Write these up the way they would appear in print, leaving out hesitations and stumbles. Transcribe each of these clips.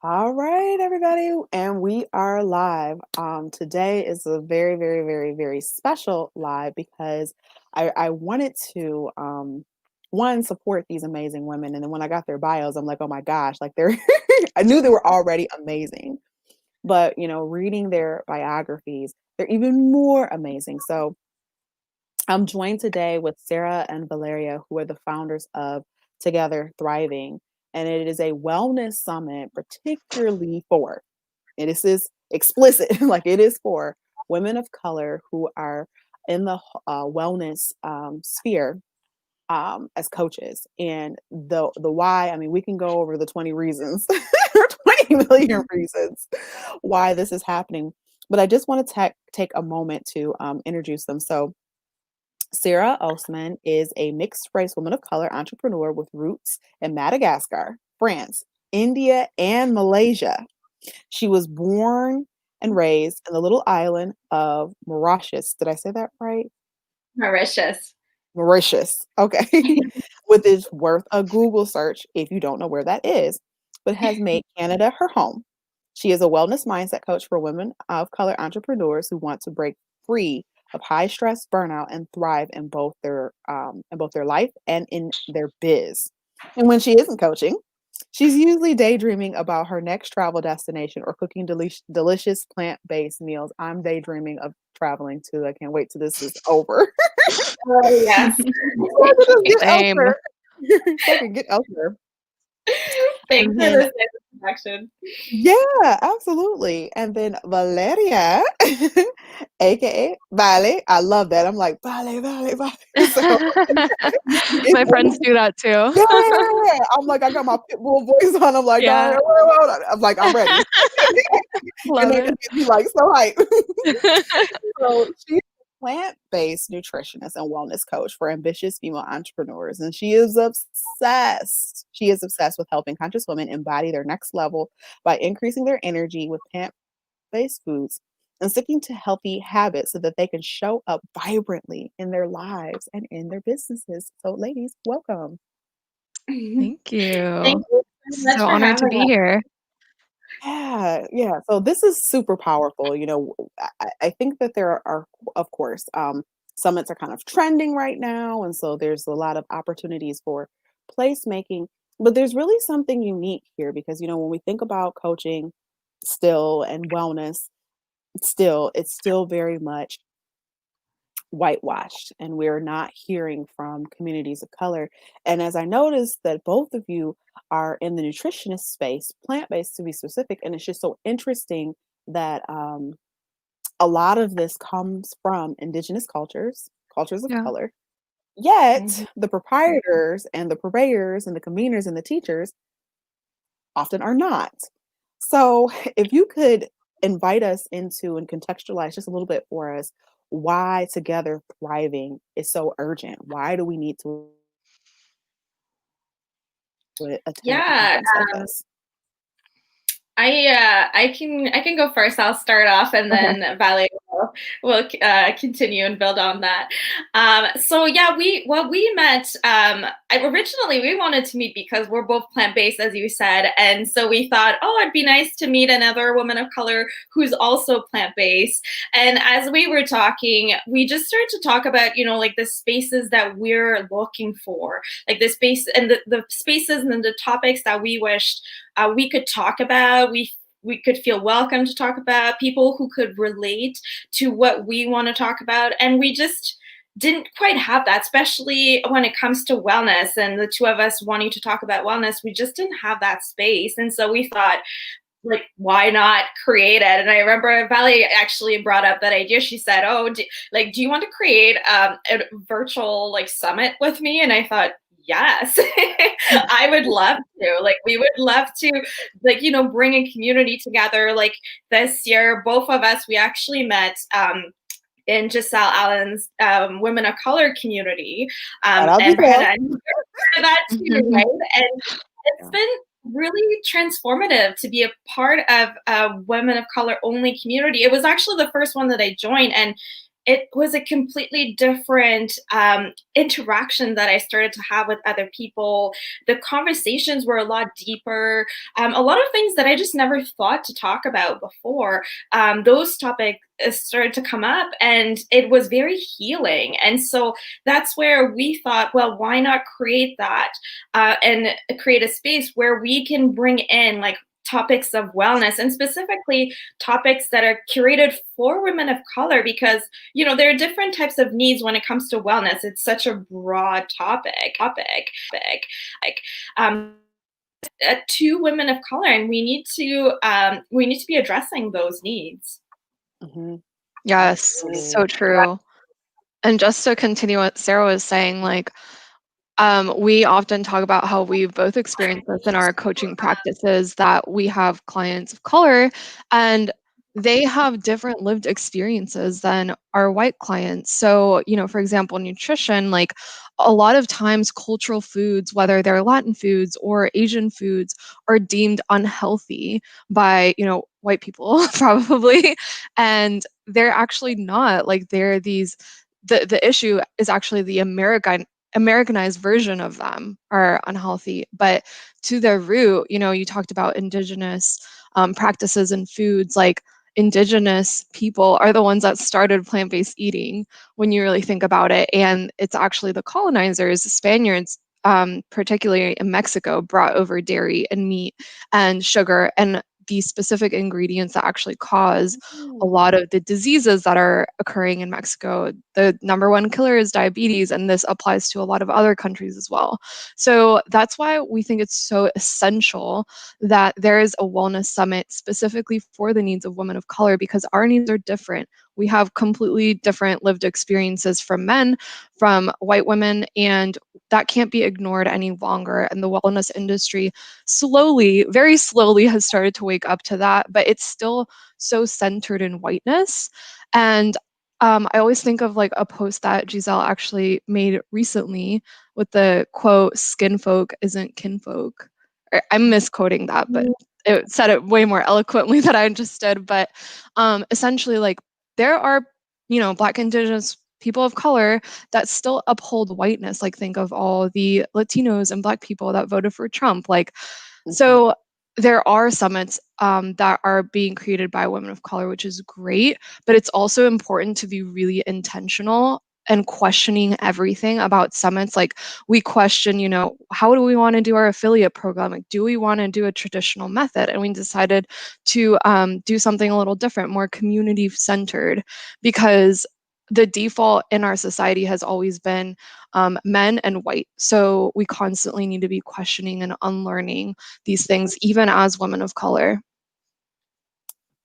All right, everybody, and we are live. Today is a very, very, very, very special live because I wanted to one support these amazing women, and then when I got their bios, I'm like, oh my gosh, like they're I knew they were already amazing, but reading their biographies, they're even more amazing. So I'm joined today with Sarah and Valeria, who are the founders of Together Thriving. And it is a wellness summit, particularly for, and this is explicit, like it is for women of color who are in the wellness sphere as coaches. And the why, I mean, we can go over the 20 reasons or 20 million reasons why this is happening. But I just want to take a moment to introduce them. So Sarah Osman is a mixed race woman of color entrepreneur with roots in Madagascar, France, India, and Malaysia. She was born and raised in the little island of Mauritius. Did I say that right? Mauritius. Mauritius. Okay. Which is worth a Google search if you don't know where that is, but has made Canada her home. She is a wellness mindset coach for women of color entrepreneurs who want to break free of high stress, burnout, and thrive in both their life and in their biz. And when she isn't coaching, she's usually daydreaming about her next travel destination or cooking delicious plant-based meals. I'm daydreaming of traveling too. I can't wait till this is over. Oh, yes. So I could just get Same. elsewhere. So I can get elsewhere. Thanks And for then this introduction. yeah, absolutely. And then Valeria, aka Vale, I love that. I'm like Vale, Vale, Vale. So My friends do that too. yeah. I'm like, I got my pit bull voice on. I'm like, Yeah. I'm like, I'm ready. Love And they it. just be like, so hype. So she's a plant-based nutritionist and wellness coach for ambitious female entrepreneurs. And she is obsessed. She is obsessed with helping conscious women embody their next level by increasing their energy with plant-based foods and sticking to healthy habits so that they can show up vibrantly in their lives and in their businesses. So ladies, welcome. Thank you. Thank you so much So for honored to having be us. here. Yeah. So this is super powerful. I think that there are, of course, summits are kind of trending right now, and so there's a lot of opportunities for placemaking. But there's really something unique here because when we think about coaching, still and wellness, it's still very much whitewashed, and we're not hearing from communities of color. And as I noticed that both of you are in the nutritionist space, plant-based to be specific, and it's just so interesting that a lot of this comes from indigenous cultures of Yeah. color. Yet Mhm. the proprietors and the purveyors and the conveners and the teachers often are not. So if you could invite us into and contextualize just a little bit for us why Together Thriving is so urgent. Why do we need to attend a Yeah, conference like this? I can go first. I'll start off, and Okay. then Valerie will continue and build on that. So yeah, we met. Originally we wanted to meet because we're both plant based, as you said, and so we thought, oh, it'd be nice to meet another woman of color who's also plant based. And as we were talking, we just started to talk about like the spaces that we're looking for, like the space and the spaces and the topics that we wished we could talk about. We could feel welcome to talk about, people who could relate to what we want to talk about, and we just didn't quite have that, especially when it comes to wellness and the two of us wanting to talk about wellness. We just didn't have that space, and so we thought, like, why not create it? And I remember Valerie actually brought up that idea. She said, oh, do you want to create a virtual summit with me? And I thought, yes. I would love to. Like, we would love to bring a community together. Like, this year, both of us, we actually met in Giselle Allen's Women of Color community. Shout out And Giselle. for that too, right? And it's been really transformative to be a part of a women of color only community. It was actually the first one that I joined, and it was a completely different interaction that I started to have with other people. The conversations were a lot deeper. A lot of things that I just never thought to talk about before. Those topics started to come up, and it was very healing. And so that's where we thought, well, why not create that and create a space where we can bring in like topics of wellness, and specifically topics that are curated for women of color, because there are different types of needs when it comes to wellness. It's such a broad like to women of color, and we need to be addressing those needs. Mm-hmm. Yes, so true. And just to continue what Sarah was saying, like, we often talk about how we've both experienced this in our coaching practices, that we have clients of color and they have different lived experiences than our white clients. So, for example, nutrition, like a lot of times cultural foods, whether they're Latin foods or Asian foods, are deemed unhealthy by, white people probably. And they're actually not. Like they're these the issue is actually the Americanized version of them are unhealthy, but to their root, you talked about indigenous practices and foods. Like indigenous people are the ones that started plant-based eating when you really think about it, and it's actually the colonizers, Spaniards, particularly in Mexico, brought over dairy and meat and sugar and the specific ingredients that actually cause a lot of the diseases that are occurring in Mexico. The number one killer is diabetes, and this applies to a lot of other countries as well. So that's why we think it's so essential that there is a wellness summit specifically for the needs of women of color, because our needs are different. We have completely different lived experiences from men, from white women, and that can't be ignored any longer. And the wellness industry slowly, very slowly, has started to wake up to that, but it's still so centered in whiteness. And I always think of like a post that Giselle actually made recently with the quote, "Skin folk isn't kinfolk." I'm misquoting that, but it said it way more eloquently than I just did. But essentially, like, there are, Black, Indigenous people of color that still uphold whiteness. Like, think of all the Latinos and Black people that voted for Trump. Like, so there are summits that are being created by women of color, which is great, but it's also important to be really intentional and questioning everything about summits. Like, we question, how do we want to do our affiliate program? Like, do we want to do a traditional method? And we decided to do something a little different, more community centered, because the default in our society has always been men and white. So we constantly need to be questioning and unlearning these things, even as women of color.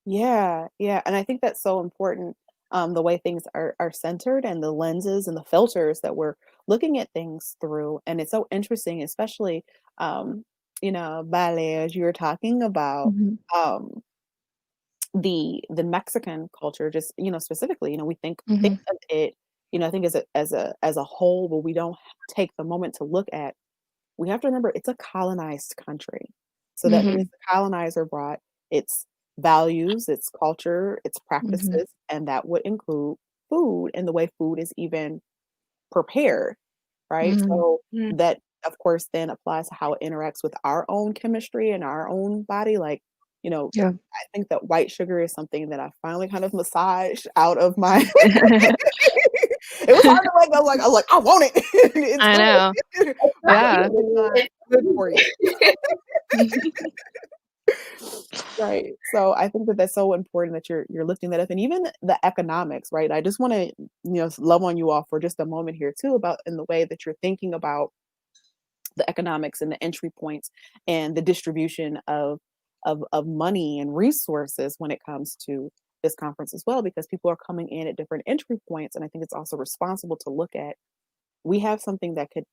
Yeah, yeah. And I think that's so important, the way things are centered and the lenses and the filters that we're looking at things through. And it's so interesting, especially, Ballet, as you were talking about, Mhm. um, the Mexican culture, just, specifically, we think Mhm. of it, I think as a whole, but we don't take the moment to look at, we have to remember it's a colonized country. So that means Mhm. the colonizer brought its values, its culture, its Mhm. practices, and that would include food and the way food is even prepared, right? Mhm. So Mm. that, of course, then applies to how it interacts with our own chemistry and our own body. Like, Yeah. I think that white sugar is something that I finally kind of massaged out of my it was hard to let go. I was like, I want it. It's I know. good. But Yeah. it's not good for you. Right. So I think that that's so important that you're lifting that up, and even the economics, right? I just want to, love on you all for just a moment here too, about in the way that you're thinking about the economics and the entry points and the distribution of money and resources when it comes to this conference as well, because people are coming in at different entry points. And I think it's also responsible to look at, we have something that could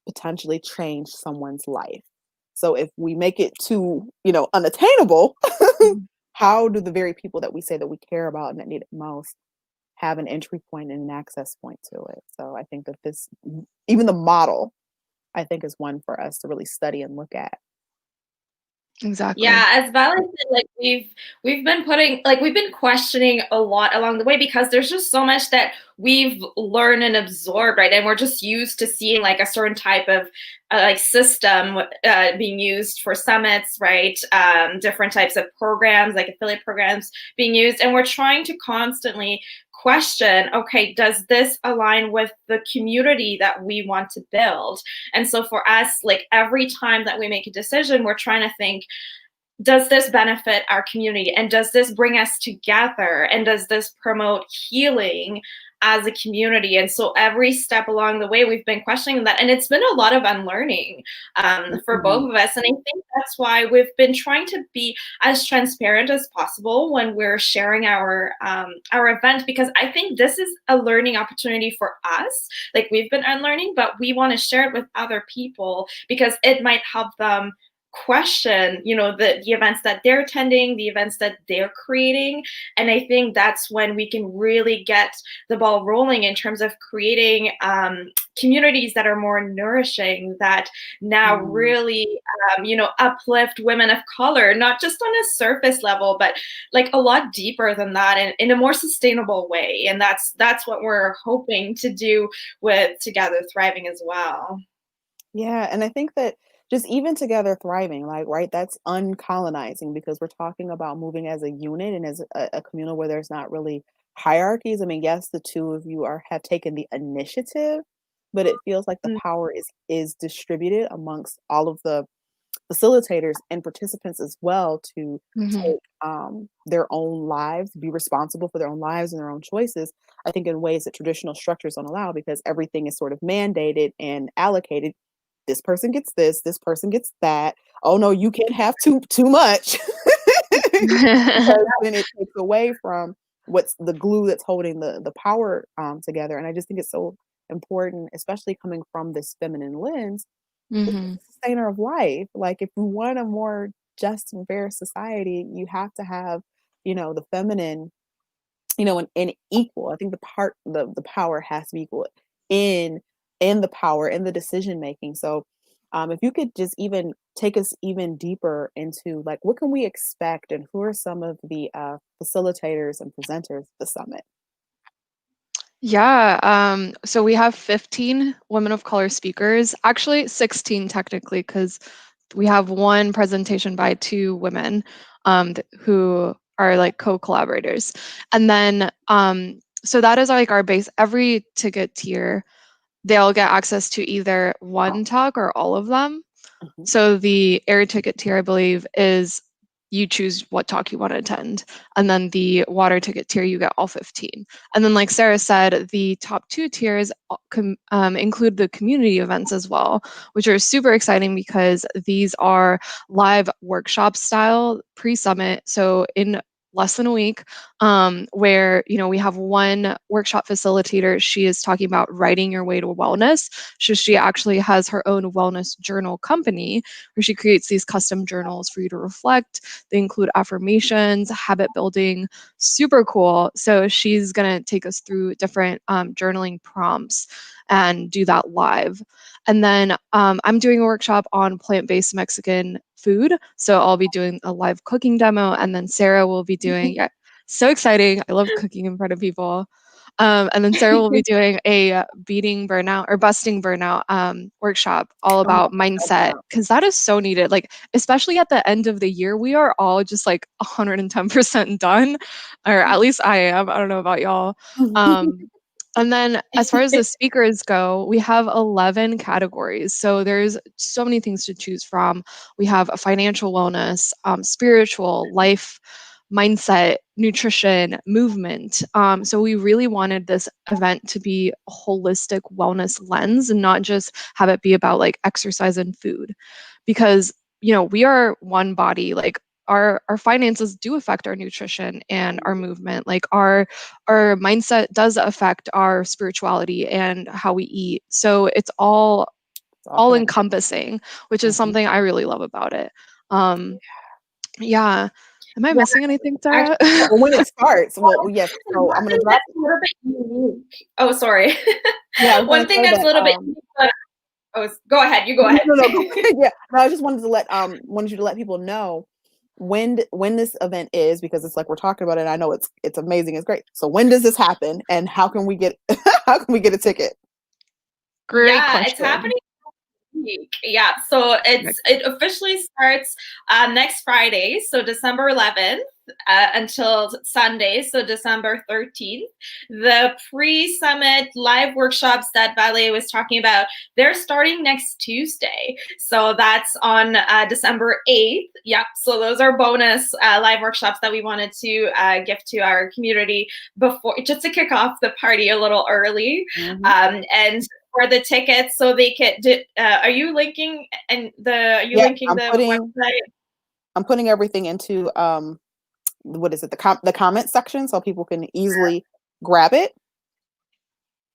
potentially change someone's life. So if we make it too, unattainable, Mhm. how do the very people that we say that we care about and that need it most have an entry point and an access point to it? So I think that this, even the model, I think, is one for us to really study and look at. Exactly. Yeah, as Valerie said, like we've been questioning a lot along the way because there's just so much that we've learned and absorbed, right? And we're just used to seeing like a certain type of like system being used for summits, right? Different types of programs, like affiliate programs being used, and we're trying to constantly question, okay, does this align with the community that we want to build? And so for us, like every time that we make a decision, we're trying to think, does this benefit our community, and does this bring us together, and does this promote healing as a community? And so every step along the way we've been questioning that, and it's been a lot of unlearning for both of us. And I think that's why we've been trying to be as transparent as possible when we're sharing our event, because I think this is a learning opportunity for us. Like, we've been unlearning, but we want to share it with other people because it might help them question, the events that they're attending, the events that they're creating. And I think that's when we can really get the ball rolling in terms of creating communities that are more nourishing, that now really uplift women of color, not just on a surface level, but like a lot deeper than that, and in a more sustainable way. And that's what we're hoping to do with Together Thriving as well. Yeah, and I think that just even Together Thriving, like, right, that's uncolonizing, because we're talking about moving as a unit and as a communal where there's not really hierarchies. I mean, yes, the two of you have taken the initiative, but it feels like the power is distributed amongst all of the facilitators and participants as well, to take their own lives, be responsible for their own lives and their own choices, I think in ways that traditional structures don't allow, because everything is sort of mandated and allocated. This person gets this person gets that. Oh no, you can't have too much. Because then it takes away from what's the glue that's holding the power together. And I just think it's so important, especially coming from this feminine lens. This is the sustainer of life. Like, if we want a more just and fair society, you have to have, the feminine, and equal. I think the power has to be equal in the power, in the decision making. So if you could just even take us even deeper into, like, what can we expect, and who are some of the facilitators and presenters of the summit? Yeah, so we have 15 women of color speakers, actually 16 technically, because we have one presentation by two women who are like co-collaborators. And then, so that is like our base. Every ticket tier, they'll get access to either one talk or all of them. So the air ticket tier, I believe, is you choose what talk you want to attend. And then the water ticket tier, you get all 15. And then, like Sarah said, the top two tiers include the community events as well, which are super exciting because these are live workshop style pre-summit. So in less than a week, where we have one workshop facilitator. She is talking about writing your way to wellness. So she actually has her own wellness journal company where she creates these custom journals for you to reflect. They include affirmations, habit building, super cool. So she's gonna take us through different journaling prompts and do that live. And then I'm doing a workshop on plant-based Mexican food. So I'll be doing a live cooking demo, and then Sarah will be doing, yeah, so exciting. I love cooking in front of people. And then Sarah will be doing a beating burnout or busting burnout workshop all about mindset, because that is so needed. Like, especially at the end of the year, we are all just like 110% done, or at least I am. I don't know about y'all. And then as far as the speakers go, we have 11 categories. So there's so many things to choose from. We have a financial wellness, spiritual, life, mindset, nutrition, movement. So we really wanted this event to be a holistic wellness lens and not just have it be about like exercise and food. Because, we are one body. Like, our finances do affect our nutrition and our movement. Like, our mindset does affect our spirituality and how we eat. So it's all encompassing, which is something I really love about it. Yeah. Am I missing anything, Sarah? Well, when it starts, well, yes. So I'm gonna drop. A little bit unique. Oh, sorry. Yeah, One thing that's a little bit unique, Oh, go ahead. You go ahead. No, go ahead. Yeah. No, I just wanted to wanted you to let people know when this event is, because it's like we're talking about it. And I know it's amazing. It's great. So when does this happen, and how can we get how can we get a ticket? Great Yeah, it's question. happening week. Yeah, so it officially starts next Friday, so December 11th, until Sunday, so December 13th. The pre-summit live workshops that Valeria was talking about, they're starting next Tuesday. So that's on December 8th. Yep. So those are bonus live workshops that we wanted to give to our community before, just to kick off the party a little early. And for the tickets, so they can. Are you linking linking the website? I'm putting everything into what is it, the comment section, so people can easily grab it.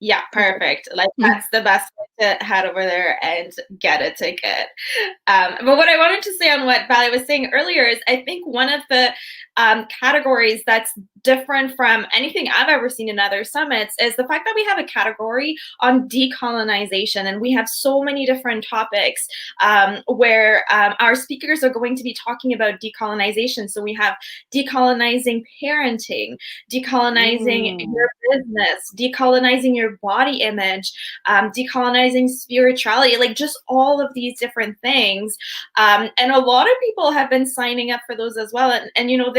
Yeah, perfect. Like that's the best way to head over there and get a ticket. But what I wanted to say on what Valeria was saying earlier is I think one of the categories that's different from anything I've ever seen in other summits is the fact that we have a category on decolonization, and we have so many different topics where our speakers are going to be talking about decolonization. So we have decolonizing parenting, decolonizing your business, decolonizing your body image, decolonizing spirituality, like just all of these different things. And a lot of people have been signing up for those as well. And you know,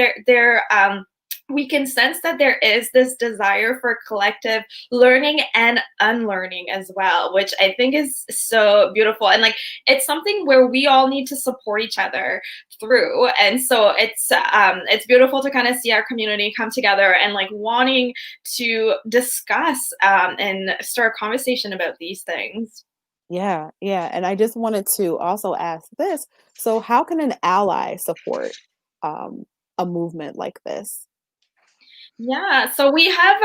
we can sense that there is this desire for collective learning and unlearning as well, which I think is so beautiful. And like, it's something where we all need to support each other through. And so it's beautiful to kind of see our community come together and like wanting to discuss and start a conversation about these things. Yeah. And I just wanted to also ask this. So how can an ally support a movement like this? Yeah, so we have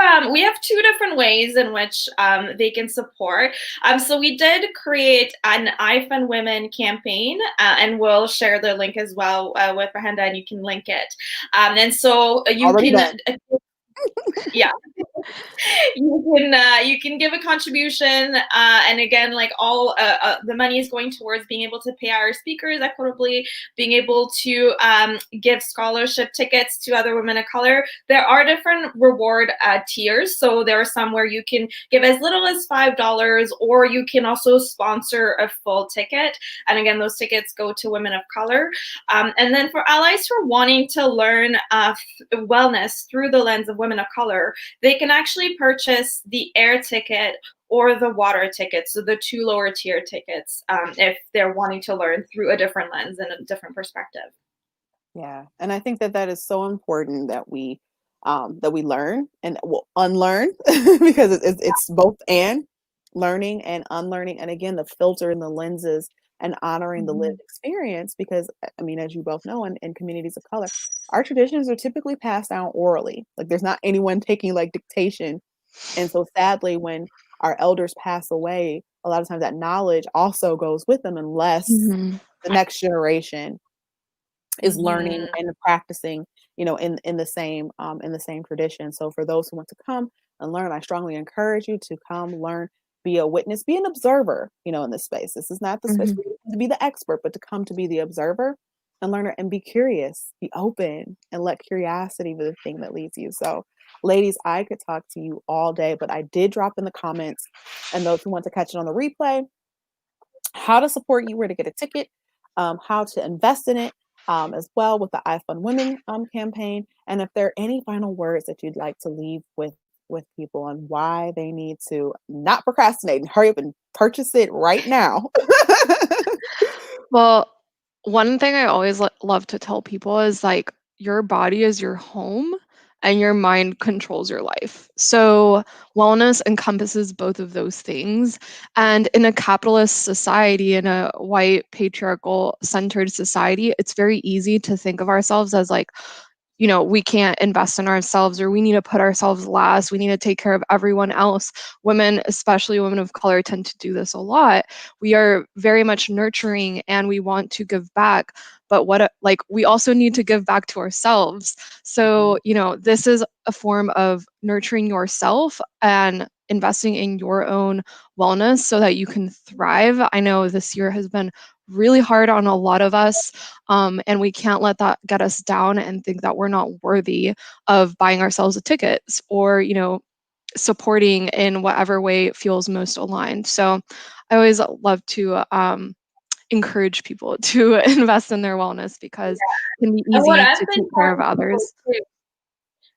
two different ways in which they can support. So we did create an I Fund Women campaign, and we'll share the link as well with Rahenda, and you can link it. And so you Already can, done. yeah. You can give a contribution, and again, like all the money is going towards being able to pay our speakers equitably, being able to give scholarship tickets to other women of color. There are different reward tiers, so there are some where you can give as little as $5, or you can also sponsor a full ticket, and again, those tickets go to women of color. And then for allies who are wanting to learn wellness through the lens of women of color, they can actually purchase the air ticket or the water ticket, so the two lower tier tickets, if they're wanting to learn through a different lens and a different perspective. Yeah, and I think that is so important that we learn and unlearn because it's both and learning and unlearning, and again the filter and the lenses and honoring the lived experience, because I mean, as you both know, in communities of color, our traditions are typically passed down orally. Like there's not anyone taking like dictation, and so sadly when our elders pass away, a lot of times that knowledge also goes with them unless the next generation is learning and practicing, you know, in the same tradition. So for those who want to come and learn, I strongly encourage you to come learn, be a witness, be an observer, you know, in this space. This is not the space for you to be the expert, but to come to be the observer and learner and be curious, be open, and let curiosity be the thing that leads you. So ladies, I could talk to you all day, but I did drop in the comments, and those who want to catch it on the replay, how to support you, where to get a ticket, how to invest in it, as well with the I Fund Women campaign. And if there are any final words that you'd like to leave with people on why they need to not procrastinate and hurry up and purchase it right now. Well, one thing I always love to tell people is like your body is your home and your mind controls your life. So wellness encompasses both of those things. And in a capitalist society, in a white patriarchal centered society, it's very easy to think of ourselves as like, we can't invest in ourselves, or we need to put ourselves last. We need to take care of everyone else. Women, especially women of color, tend to do this a lot. We are very much nurturing and we want to give back. But we also need to give back to ourselves. So, this is a form of nurturing yourself and investing in your own wellness so that you can thrive. I know this year has been really hard on a lot of us, and we can't let that get us down and think that we're not worthy of buying ourselves a ticket or, supporting in whatever way feels most aligned. So I always love to encourage people to invest in their wellness because it can be And easy to take care of others.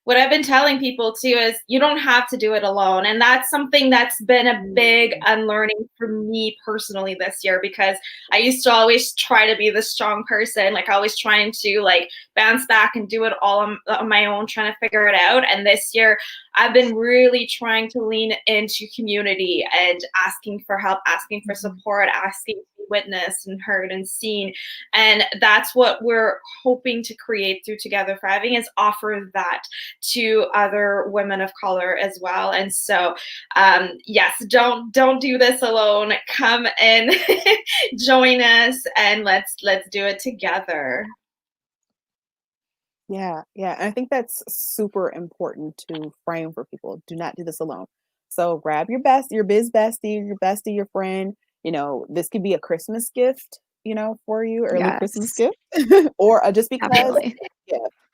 What I've been telling people too is you don't have to do it alone. And that's something that's been a big unlearning for me personally this year, because I used to always try to be the strong person, like always trying to like bounce back and do it all on my own, trying to figure it out. And this year I've been really trying to lean into community and asking for help, asking for support, asking to be witnessed and heard and seen. And that's what we're hoping to create through Together Thriving, is offer that to other women of color as well. And so yes, don't do this alone. Come and join us and let's do it together. Yeah. And I think that's super important to frame for people. Do not do this alone. So grab your biz bestie, your bestie, your friend. This could be a Christmas gift, for you, early Christmas Yes. gift, or just because, Definitely.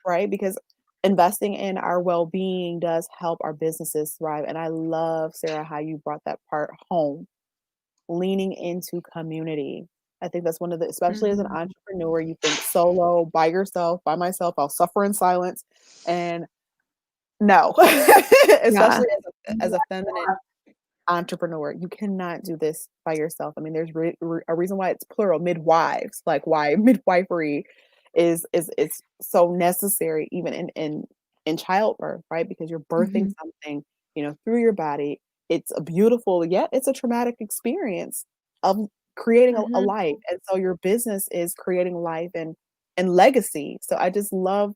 right? Because investing in our well-being does help our businesses thrive. And I love, Sarah, how you brought that part home, leaning into community. I think that's one of the, especially as an entrepreneur, you think solo, by yourself, by myself, I'll suffer in silence. And no, especially as a feminine entrepreneur, you cannot do this by yourself. I mean, there's a reason why it's plural, midwives, like why midwifery is so necessary even in childbirth, right? Because you're birthing something, through your body. It's a beautiful, yet it's a traumatic experience of creating a life. And so your business is creating life and legacy. So I just love,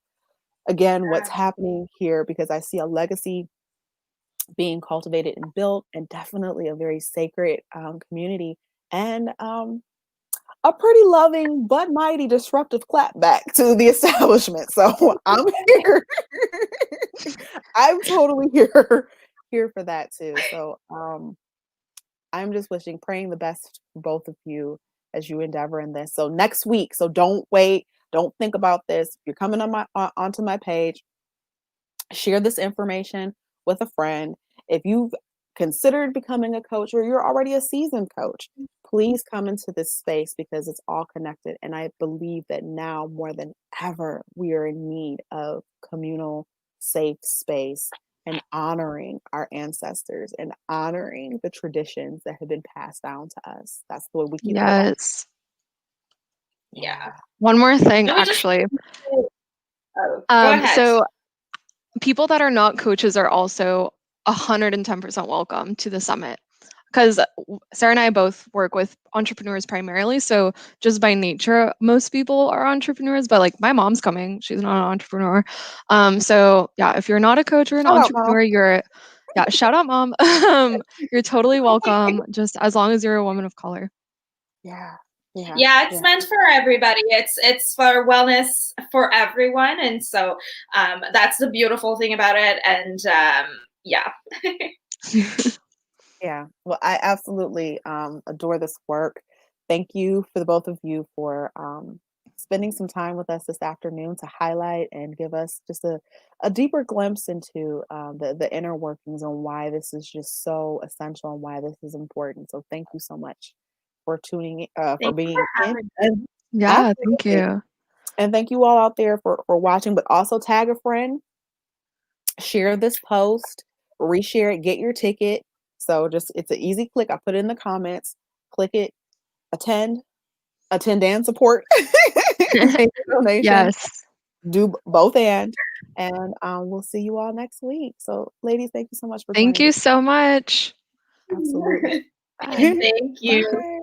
again, what's happening here, because I see a legacy being cultivated and built, and definitely a very sacred community, and a pretty loving but mighty disruptive clapback to the establishment. So I'm here. I'm totally here for that too. So I'm just praying the best for both of you as you endeavor in this. So next week, so don't wait, don't think about this. If you're coming onto my page, share this information with a friend. If you've considered becoming a coach, or you're already a seasoned coach, please come into this space, because it's all connected. And I believe that now more than ever, we are in need of communal, safe space, and honoring our ancestors and honoring the traditions that have been passed down to us. That's the way we keep it alive. Yeah. One more thing, actually. Go ahead. So people that are not coaches are also 110% welcome to the summit, because Sarah and I both work with entrepreneurs primarily. So just by nature, most people are entrepreneurs, but like my mom's coming, she's not an entrepreneur. So yeah, if you're not a coach or an entrepreneur, shout out, mom. You're totally welcome, just as long as you're a woman of color. Yeah, it's meant for everybody. It's for wellness for everyone, and so that's the beautiful thing about it. And Yeah, well, I absolutely adore this work. Thank you for the both of you for spending some time with us this afternoon to highlight and give us just a deeper glimpse into the inner workings on why this is just so essential and why this is important. So thank you so much for tuning in, for being in. And yeah, thank you. And thank you all out there for watching, but also tag a friend, share this post, reshare it, get your ticket. So it's an easy click. I put it in the comments, click it, attend and support. Make a donation. Yes. Do both and we'll see you all next week. So ladies, thank you so much for joining. Thank you so much. Absolutely. Thank you. Bye.